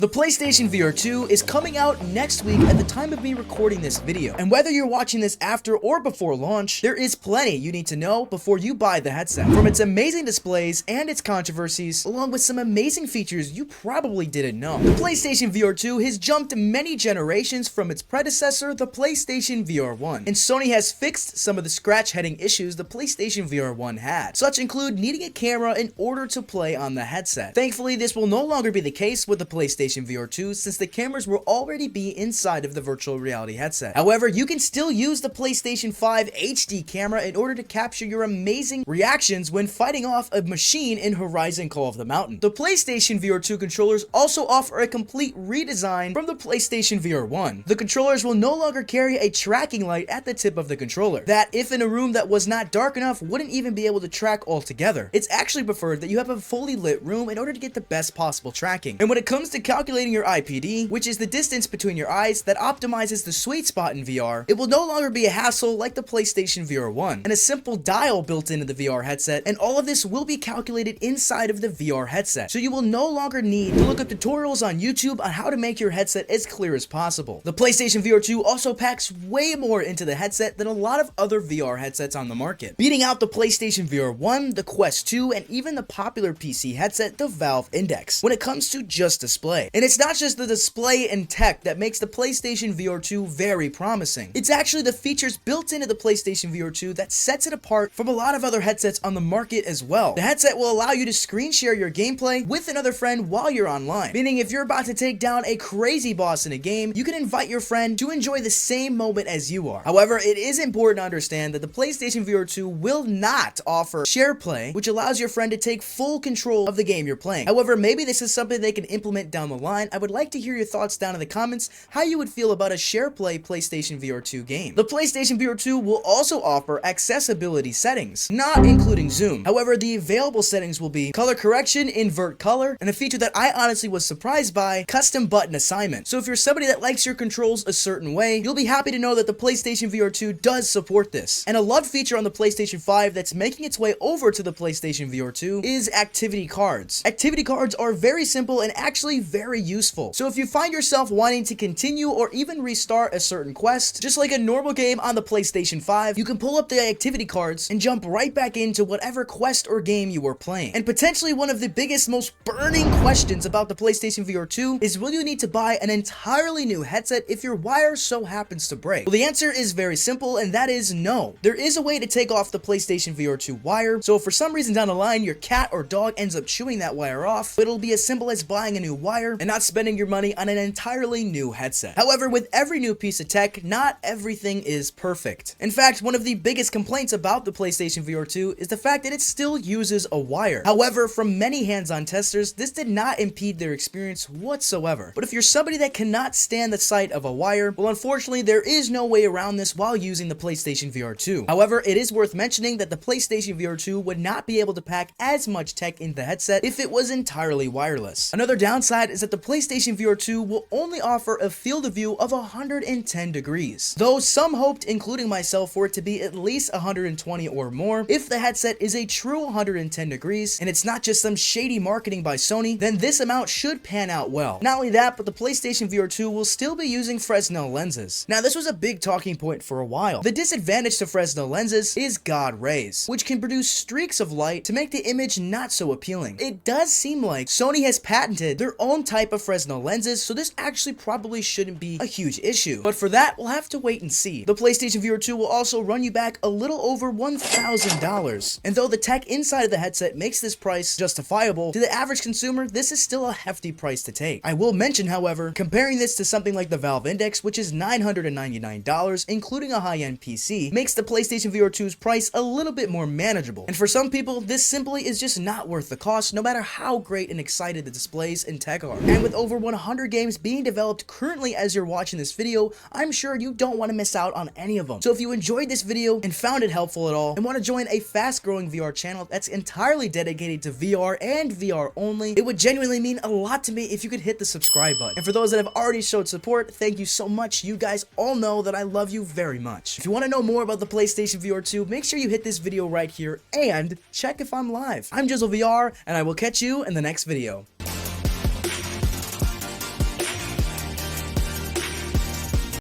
The PlayStation VR 2 is coming out next week at the time of me recording this video, and whether you're watching this after or before launch, there is plenty you need to know before you buy the headset. From its amazing displays and its controversies, along with some amazing features you probably didn't know. The PlayStation VR 2 has jumped many generations from its predecessor, the PlayStation VR 1, and Sony has fixed some of the scratch-heading issues the PlayStation VR 1 had. Such include needing a camera in order to play on the headset. Thankfully, this will no longer be the case with the PlayStation VR 2 since the cameras will already be inside of the virtual reality headset. However, you can still use the PlayStation 5 HD camera in order to capture your amazing reactions when fighting off a machine in Horizon Call of the Mountain. The PlayStation VR 2 controllers also offer a complete redesign from the PlayStation VR 1. The controllers will no longer carry a tracking light at the tip of the controller, that if in a room that was not dark enough wouldn't even be able to track altogether. It's actually preferred that you have a fully lit room in order to get the best possible tracking. And when it comes to calculating your IPD, which is the distance between your eyes that optimizes the sweet spot in VR, it will no longer be a hassle like the PlayStation VR 1, and a simple dial built into the VR headset, and all of this will be calculated inside of the VR headset. So you will no longer need to look up tutorials on YouTube on how to make your headset as clear as possible. The PlayStation VR 2 also packs way more into the headset than a lot of other VR headsets on the market, beating out the PlayStation VR 1, the Quest 2, and even the popular PC headset, the Valve Index, when it comes to just display. And it's not just the display and tech that makes the PlayStation VR 2 very promising. It's actually the features built into the PlayStation VR 2 that sets it apart from a lot of other headsets on the market as well. The headset will allow you to screen share your gameplay with another friend while you're online, meaning if you're about to take down a crazy boss in a game, you can invite your friend to enjoy the same moment as you are. However, it is important to understand that the PlayStation VR 2 will not offer share play, which allows your friend to take full control of the game you're playing. However, maybe this is something they can implement down the line. I would like to hear your thoughts down in the comments how you would feel about a share play PlayStation VR 2 game. The PlayStation VR 2 will also offer accessibility settings, not including zoom. However, the available settings will be color correction, invert color, and a feature that I honestly was surprised by, custom button assignment. So if you're somebody that likes your controls a certain way, you'll be happy to know that the PlayStation VR 2 does support this. And a loved feature on the PlayStation 5 that's making its way over to the PlayStation VR 2 is activity cards. Activity cards are very simple and actually very useful. So if you find yourself wanting to continue or even restart a certain quest, just like a normal game on the PlayStation 5, you can pull up the activity cards and jump right back into whatever quest or game you were playing. And potentially one of the biggest, most burning questions about the PlayStation VR 2 is, will you need to buy an entirely new headset if your wire so happens to break? Well, the answer is very simple, and that is no. There is a way to take off the PlayStation VR 2 wire, so if for some reason down the line your cat or dog ends up chewing that wire off, it'll be as simple as buying a new wire and not spending your money on an entirely new headset. However, with every new piece of tech, not everything is perfect. In fact, one of the biggest complaints about the PlayStation VR 2 is the fact that it still uses a wire. However, from many hands-on testers, this did not impede their experience whatsoever. But if you're somebody that cannot stand the sight of a wire, well, unfortunately, there is no way around this while using the PlayStation VR 2. However, it is worth mentioning that the PlayStation VR 2 would not be able to pack as much tech into the headset if it was entirely wireless. Another downside is that the PlayStation VR 2 will only offer a field of view of 110 degrees, though some hoped, including myself, for it to be at least 120 or more. If the headset is a true 110 degrees, and it's not just some shady marketing by Sony, then this amount should pan out well. Not only that, but the PlayStation VR 2 will still be using Fresnel lenses. Now, this was a big talking point for a while. The disadvantage to Fresnel lenses is God rays, which can produce streaks of light to make the image not so appealing. It does seem like Sony has patented their own type of Fresnel lenses, so this actually probably shouldn't be a huge issue. But for that, we'll have to wait and see. The PlayStation VR 2 will also run you back a little over $1,000. And though the tech inside of the headset makes this price justifiable, to the average consumer, this is still a hefty price to take. I will mention, however, comparing this to something like the Valve Index, which is $999, including a high-end PC, makes the PlayStation VR 2's price a little bit more manageable. And for some people, this simply is just not worth the cost, no matter how great and excited the displays and tech are. And with over 100 games being developed currently as you're watching this video, I'm sure you don't want to miss out on any of them. So if you enjoyed this video and found it helpful at all, and want to join a fast-growing VR channel that's entirely dedicated to VR and VR only, it would genuinely mean a lot to me if you could hit the subscribe button. And for those that have already showed support, thank you so much. You guys all know that I love you very much. If you want to know more about the PlayStation VR 2, make sure you hit this video right here and check if I'm live. I'm JizzleVR, and I will catch you in the next video.